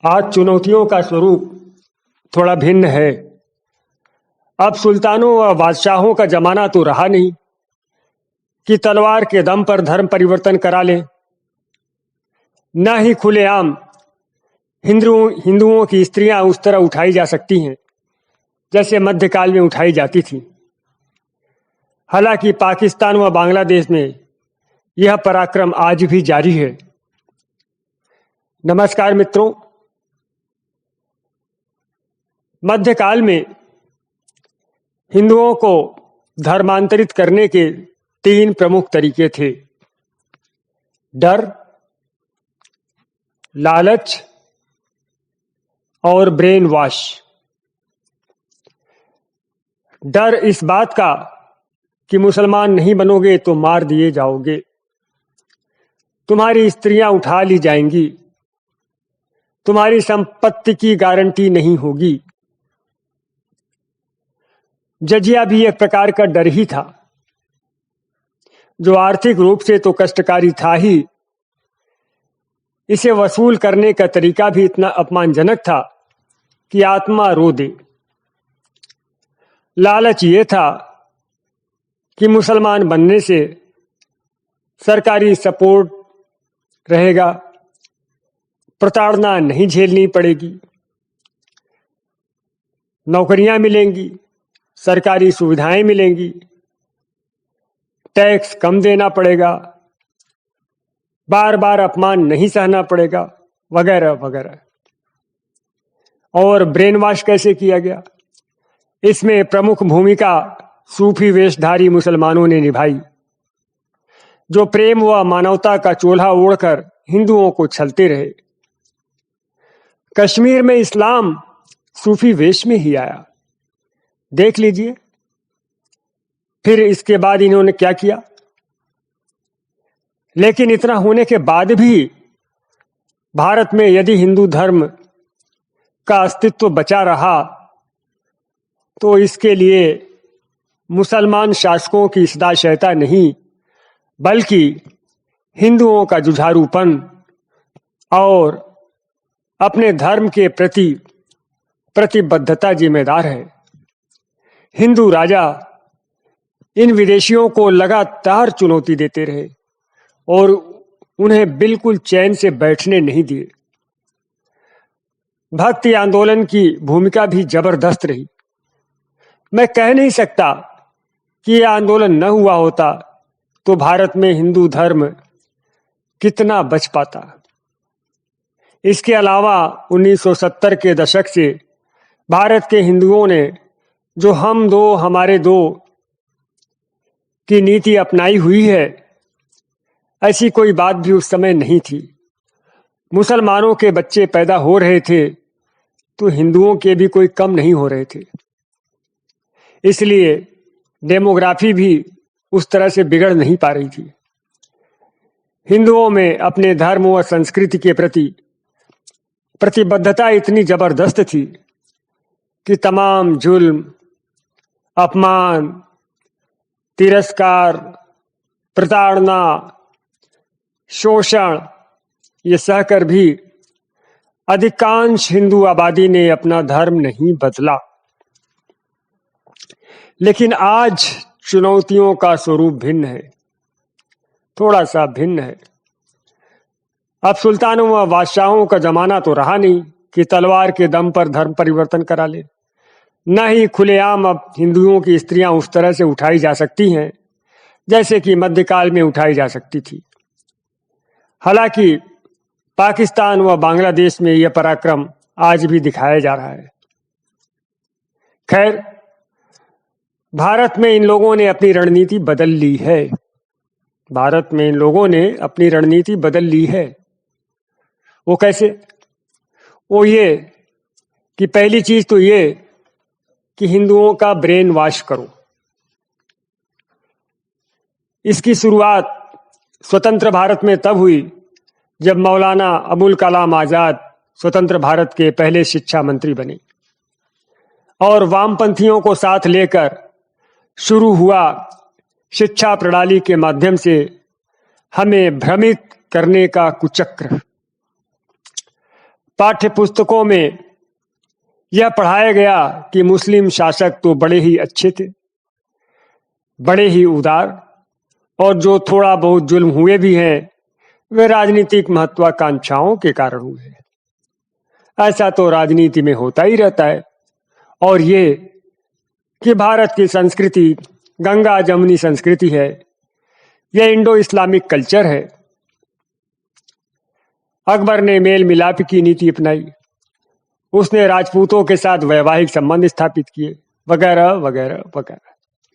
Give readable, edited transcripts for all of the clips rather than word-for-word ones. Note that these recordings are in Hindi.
आज चुनौतियों का स्वरूप थोड़ा भिन्न है। अब सुल्तानों व बादशाहों का जमाना तो रहा नहीं कि तलवार के दम पर धर्म परिवर्तन करा लें। न ही खुलेआम हिंदुओं की स्त्रियां उस तरह उठाई जा सकती हैं जैसे मध्यकाल में उठाई जाती थी। हालांकि पाकिस्तान व बांग्लादेश में यह पराक्रम आज भी जारी है। नमस्कार मित्रों, मध्यकाल में हिंदुओं को धर्मांतरित करने के 3 प्रमुख तरीके थे: डर, लालच और ब्रेन वॉश। डर इस बात का कि मुसलमान नहीं बनोगे तो मार दिए जाओगे, तुम्हारी स्त्रियां उठा ली जाएंगी, तुम्हारी संपत्ति की गारंटी नहीं होगी। जजिया भी एक प्रकार का डर ही था, जो आर्थिक रूप से तो कष्टकारी था ही, इसे वसूल करने का तरीका भी इतना अपमानजनक था कि आत्मा रो दे। लालच ये था कि मुसलमान बनने से सरकारी सपोर्ट रहेगा, प्रताड़ना नहीं झेलनी पड़ेगी, नौकरियां मिलेंगी, सरकारी सुविधाएं मिलेंगी, टैक्स कम देना पड़ेगा, बार बार अपमान नहीं सहना पड़ेगा, वगैरह वगैरह। और ब्रेन वॉश कैसे किया गया? इसमें प्रमुख भूमिका सूफी वेशधारी मुसलमानों ने निभाई, जो प्रेम व मानवता का चोला ओढ़कर हिंदुओं को छलते रहे। कश्मीर में इस्लाम सूफी वेश में ही आया, देख लीजिए। फिर इसके बाद इन्होंने क्या किया? लेकिन इतना होने के बाद भी भारत में यदि हिंदू धर्म का अस्तित्व बचा रहा तो इसके लिए मुसलमान शासकों की सदाशयता नहीं, बल्कि हिंदुओं का जुझारूपन और अपने धर्म के प्रति प्रतिबद्धता जिम्मेदार है। हिंदू राजा इन विदेशियों को लगातार चुनौती देते रहे और उन्हें बिल्कुल चैन से बैठने नहीं दिए। भक्ति आंदोलन की भूमिका भी जबरदस्त रही। मैं कह नहीं सकता कि यह आंदोलन न हुआ होता तो भारत में हिंदू धर्म कितना बच पाता। इसके अलावा 1970 के दशक से भारत के हिंदुओं ने जो हम दो हमारे दो की नीति अपनाई हुई है, ऐसी कोई बात भी उस समय नहीं थी। मुसलमानों के बच्चे पैदा हो रहे थे तो हिंदुओं के भी कोई कम नहीं हो रहे थे। इसलिए डेमोग्राफी भी उस तरह से बिगड़ नहीं पा रही थी। हिंदुओं में अपने धर्म व संस्कृति के प्रति प्रतिबद्धता इतनी जबरदस्त थी कि तमाम जुल्म, अपमान, तिरस्कार, प्रताड़ना, शोषण ये सहकर भी अधिकांश हिंदू आबादी ने अपना धर्म नहीं बदला। लेकिन आज चुनौतियों का स्वरूप भिन्न है, थोड़ा सा भिन्न है। अब सुल्तानों व बादशाहों का जमाना तो रहा नहीं कि तलवार के दम पर धर्म परिवर्तन करा ले। न ही खुलेआम अब हिंदुओं की स्त्रियां उस तरह से उठाई जा सकती हैं जैसे कि मध्यकाल में उठाई जा सकती थी। हालांकि पाकिस्तान व बांग्लादेश में यह पराक्रम आज भी दिखाया जा रहा है। खैर, भारत में इन लोगों ने अपनी रणनीति बदल ली है। भारत में इन लोगों ने अपनी रणनीति बदल ली है। वो कैसे? वो ये कि पहली चीज तो ये कि हिंदुओं का ब्रेन वॉश करो। इसकी शुरुआत स्वतंत्र भारत में तब हुई जब मौलाना अबुल कलाम आजाद स्वतंत्र भारत के पहले शिक्षा मंत्री बने और वामपंथियों को साथ लेकर शुरू हुआ शिक्षा प्रणाली के माध्यम से हमें भ्रमित करने का कुचक्र। पाठ्य पुस्तकों में यह पढ़ाया गया कि मुस्लिम शासक तो बड़े ही अच्छे थे, बड़े ही उदार, और जो थोड़ा बहुत जुल्म हुए भी हैं वे राजनीतिक महत्वाकांक्षाओं के कारण हुए हैं। ऐसा तो राजनीति में होता ही रहता है। और ये कि भारत की संस्कृति गंगा जमुनी संस्कृति है, यह इंडो इस्लामिक कल्चर है। अकबर ने मेल मिलाप की नीति अपनाई, उसने राजपूतों के साथ वैवाहिक संबंध स्थापित किए, वगैरह वगैरह वगैरह।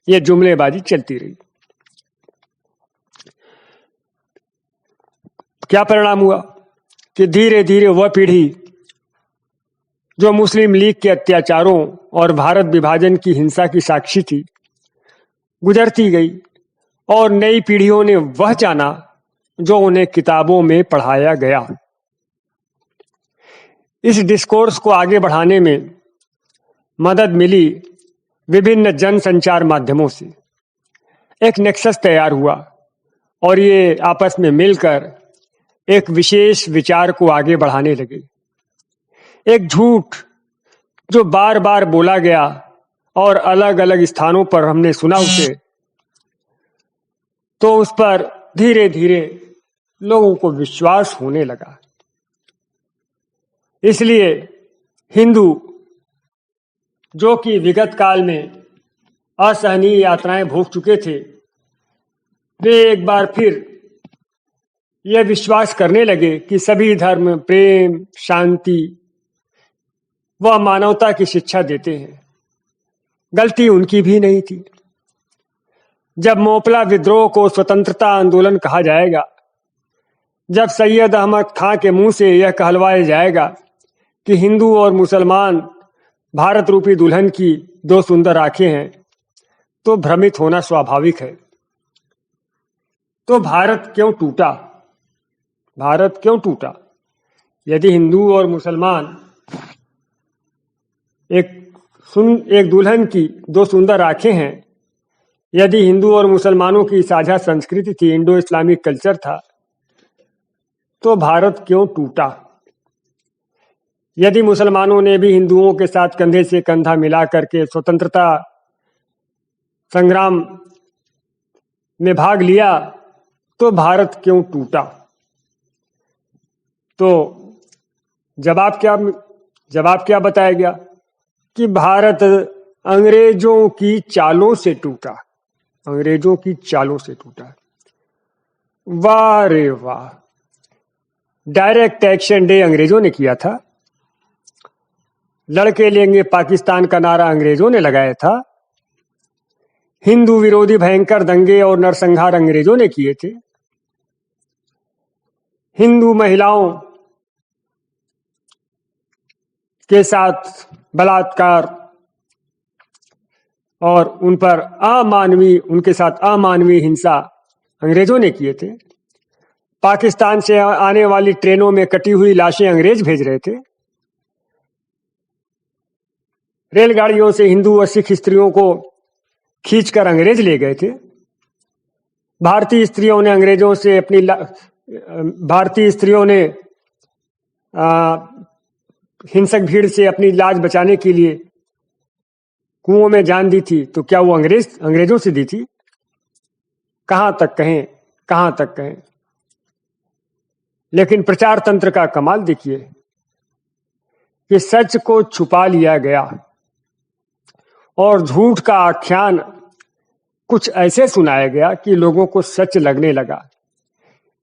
ये जुमलेबाजी चलती रही। क्या परिणाम हुआ कि धीरे धीरे वह पीढ़ी जो मुस्लिम लीग के अत्याचारों और भारत विभाजन की हिंसा की साक्षी थी, गुजरती गई और नई पीढ़ियों ने वह जाना जो उन्हें किताबों में पढ़ाया गया। इस डिस्कोर्स को आगे बढ़ाने में मदद मिली विभिन्न जनसंचार माध्यमों से। एक नेक्सस तैयार हुआ और ये आपस में मिलकर एक विशेष विचार को आगे बढ़ाने लगे। एक झूठ जो बार बार बोला गया और अलग अलग स्थानों पर हमने सुना उसे, तो उस पर धीरे धीरे लोगों को विश्वास होने लगा। इसलिए हिंदू जो कि विगत काल में असहनीय यातनाएं भोग चुके थे, वे एक बार फिर यह विश्वास करने लगे कि सभी धर्म प्रेम, शांति व मानवता की शिक्षा देते हैं। गलती उनकी भी नहीं थी। जब मोपला विद्रोह को स्वतंत्रता आंदोलन कहा जाएगा, जब सैयद अहमद खां के मुंह से यह कहलवाया जाएगा कि हिंदू और मुसलमान भारत रूपी दुल्हन की दो सुंदर आंखें हैं, तो भ्रमित होना स्वाभाविक है। तो भारत क्यों टूटा? भारत क्यों टूटा? यदि हिंदू और मुसलमान एक दुल्हन की दो सुंदर आंखें हैं, यदि हिंदू और मुसलमानों की साझा संस्कृति थी, इंडो इस्लामिक कल्चर था, तो भारत क्यों टूटा? यदि मुसलमानों ने भी हिंदुओं के साथ कंधे से कंधा मिला करके स्वतंत्रता संग्राम में भाग लिया, तो भारत क्यों टूटा? तो जवाब क्या बताया गया कि भारत अंग्रेजों की चालों से टूटा। अंग्रेजों की चालों से टूटा। वाह रे वाह! डायरेक्ट एक्शन डे अंग्रेजों ने किया था, लड़के लेंगे पाकिस्तान का नारा अंग्रेजों ने लगाया था, हिंदू विरोधी भयंकर दंगे और नरसंहार अंग्रेजों ने किए थे, हिंदू महिलाओं के साथ बलात्कार और उनके साथ अमानवीय हिंसा अंग्रेजों ने किए थे। पाकिस्तान से आने वाली ट्रेनों में कटी हुई लाशें अंग्रेज भेज रहे थे। रेलगाड़ियों से हिंदू और सिख स्त्रियों को खींचकर अंग्रेज ले गए थे। भारतीय स्त्रियों ने हिंसक भीड़ से अपनी लाज बचाने के लिए कुओं में जान दी थी। तो क्या वो अंग्रेजों से दी थी? कहां तक कहें। लेकिन प्रचार तंत्र का कमाल देखिए कि सच को छुपा लिया गया और झूठ का आख्यान कुछ ऐसे सुनाया गया कि लोगों को सच लगने लगा।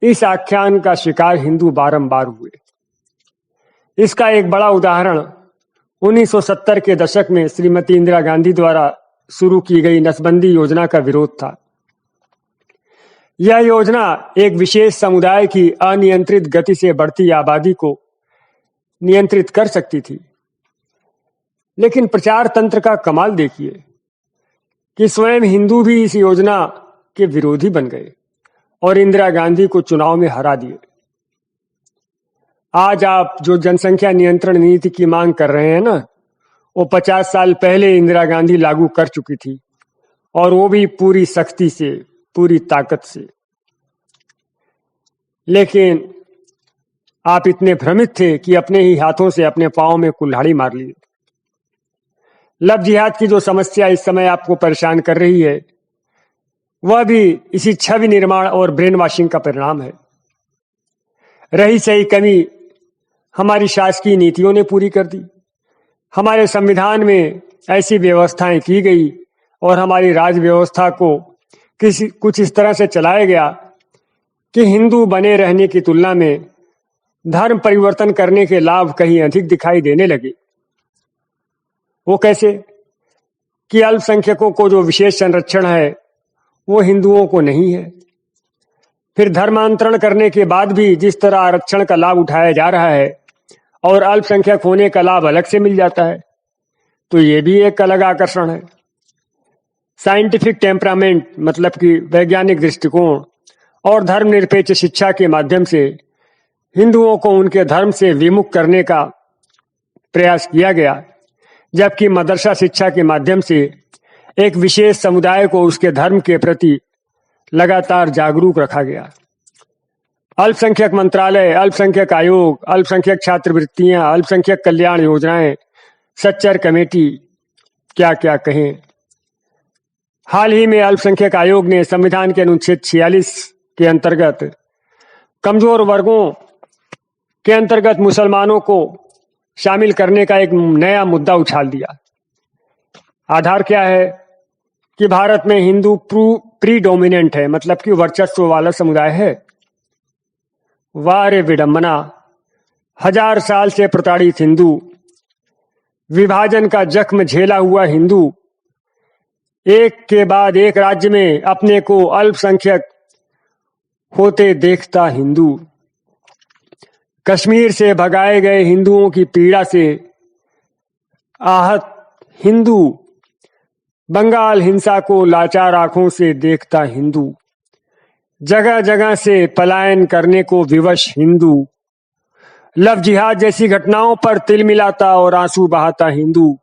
इस आख्यान का शिकार हिंदू बारंबार हुए। इसका एक बड़ा उदाहरण 1970 के दशक में श्रीमती इंदिरा गांधी द्वारा शुरू की गई नसबंदी योजना का विरोध था। यह योजना एक विशेष समुदाय की अनियंत्रित गति से बढ़ती आबादी को नियंत्रित कर सकती थी। लेकिन प्रचार तंत्र का कमाल देखिए कि स्वयं हिंदू भी इस योजना के विरोधी बन गए और इंदिरा गांधी को चुनाव में हरा दिए। आज आप जो जनसंख्या नियंत्रण नीति की मांग कर रहे हैं ना, वो 50 साल पहले इंदिरा गांधी लागू कर चुकी थी, और वो भी पूरी सख्ती से, पूरी ताकत से। लेकिन आप इतने भ्रमित थे कि अपने ही हाथों से अपने पांव में कुल्हाड़ी मार लिए। लव जिहाद की जो समस्या इस समय आपको परेशान कर रही है, वह भी इसी छवि निर्माण और ब्रेन वॉशिंग का परिणाम है। रही सही कमी हमारी शासकीय नीतियों ने पूरी कर दी। हमारे संविधान में ऐसी व्यवस्थाएं की गई और हमारी राज व्यवस्था को कुछ इस तरह से चलाया गया कि हिंदू बने रहने की तुलना में धर्म परिवर्तन करने के लाभ कहीं अधिक दिखाई देने लगे। वो कैसे कि अल्पसंख्यकों को जो विशेष संरक्षण है वो हिंदुओं को नहीं है। फिर धर्मांतरण करने के बाद भी जिस तरह आरक्षण का लाभ उठाया जा रहा है और अल्पसंख्यक होने का लाभ अलग से मिल जाता है, तो ये भी एक अलग आकर्षण है। साइंटिफिक टेम्परामेंट मतलब कि वैज्ञानिक दृष्टिकोण और धर्मनिरपेक्ष शिक्षा के माध्यम से हिंदुओं को उनके धर्म से विमुख करने का प्रयास किया गया, जबकि मदरसा शिक्षा के माध्यम से एक विशेष समुदाय को उसके धर्म के प्रति लगातार जागरूक रखा गया। अल्पसंख्यक मंत्रालय, अल्पसंख्यक आयोग, अल्पसंख्यक छात्रवृत्तियां, अल्पसंख्यक कल्याण योजनाएं, सच्चर कमेटी, क्या क्या कहें। हाल ही में अल्पसंख्यक आयोग ने संविधान के अनुच्छेद 46 के अंतर्गत कमजोर वर्गों के अंतर्गत मुसलमानों को शामिल करने का एक नया मुद्दा उछाल दिया। आधार क्या है कि भारत में हिंदू प्रीडोमिनेंट है, मतलब कि वर्चस्व वाला समुदाय है। वाह रे विडंबना! 1000 साल से प्रताड़ित हिंदू, विभाजन का जख्म झेला हुआ हिंदू, एक के बाद एक राज्य में अपने को अल्पसंख्यक होते देखता हिंदू, कश्मीर से भगाए गए हिंदुओं की पीड़ा से आहत हिंदू, बंगाल हिंसा को लाचार आंखों से देखता हिंदू, जगह जगह से पलायन करने को विवश हिंदू, लव जिहाद जैसी घटनाओं पर तिल मिलाता और आंसू बहाता हिंदू,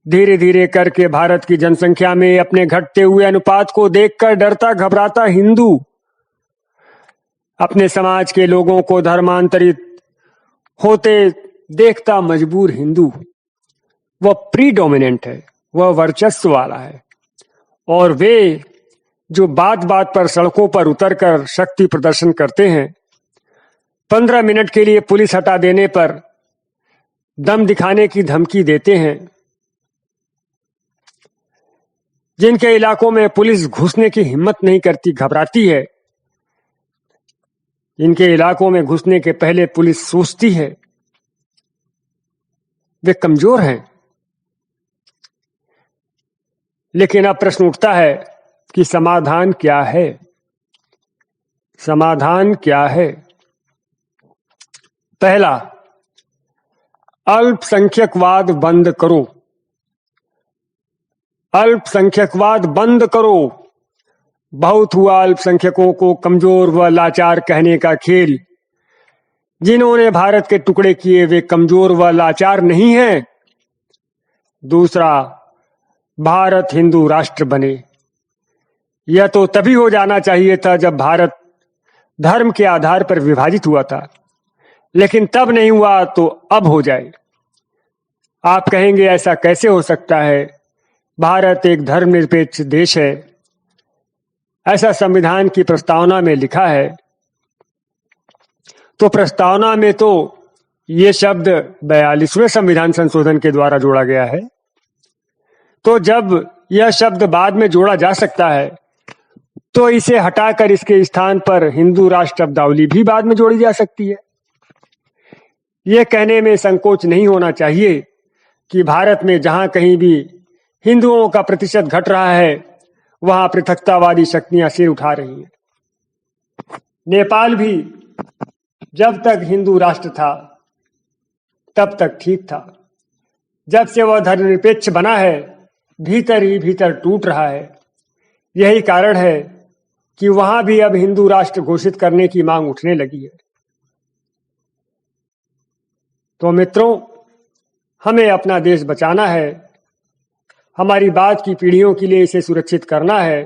धीरे धीरे करके भारत की जनसंख्या में अपने घटते हुए अनुपात को देखकर डरता घबराता हिंदू, अपने समाज के लोगों को धर्मांतरित होते देखता मजबूर हिंदू। वह प्रीडोमिनेंट है, वह वर्चस्व वाला है, और वे जो बात बात पर सड़कों पर उतरकर शक्ति प्रदर्शन करते हैं, 15 मिनट के लिए पुलिस हटा देने पर दम दिखाने की धमकी देते हैं, जिनके इलाकों में पुलिस घुसने की हिम्मत नहीं करती, घबराती है, इनके इलाकों में घुसने के पहले पुलिस सोचती है, वे कमजोर हैं। लेकिन अब प्रश्न उठता है कि समाधान क्या है? समाधान क्या है? पहला, अल्पसंख्यकवाद बंद करो। अल्पसंख्यकवाद बंद करो। बहुत हुआ अल्पसंख्यकों को कमजोर व लाचार कहने का खेल। जिन्होंने भारत के टुकड़े किए वे कमजोर व लाचार नहीं हैं। दूसरा, भारत हिंदू राष्ट्र बने। यह तो तभी हो जाना चाहिए था जब भारत धर्म के आधार पर विभाजित हुआ था, लेकिन तब नहीं हुआ तो अब हो जाए। आप कहेंगे ऐसा कैसे हो सकता है? भारत एक धर्मनिरपेक्ष देश है, ऐसा संविधान की प्रस्तावना में लिखा है। तो प्रस्तावना में तो ये शब्द 42वें संविधान संशोधन के द्वारा जोड़ा गया है। तो जब यह शब्द बाद में जोड़ा जा सकता है, तो इसे हटाकर इसके स्थान पर हिंदू राष्ट्र शब्दावली भी बाद में जोड़ी जा सकती है। यह कहने में संकोच नहीं होना चाहिए कि भारत में जहां कहीं भी हिंदुओं का प्रतिशत घट रहा है, वहां पृथकतावादी शक्तियां सिर उठा रही हैं। नेपाल भी जब तक हिंदू राष्ट्र था तब तक ठीक था। जब से वह धर्मनिरपेक्ष बना है, भीतर ही भीतर टूट रहा है। यही कारण है कि वहां भी अब हिंदू राष्ट्र घोषित करने की मांग उठने लगी है। तो मित्रों, हमें अपना देश बचाना है, हमारी बाद की पीढ़ियों के लिए इसे सुरक्षित करना है।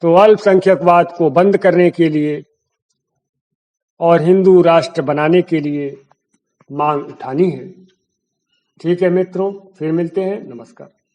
तो अल्पसंख्यकवाद को बंद करने के लिए और हिंदू राष्ट्र बनाने के लिए मांग उठानी है। ठीक है मित्रों, फिर मिलते हैं। नमस्कार।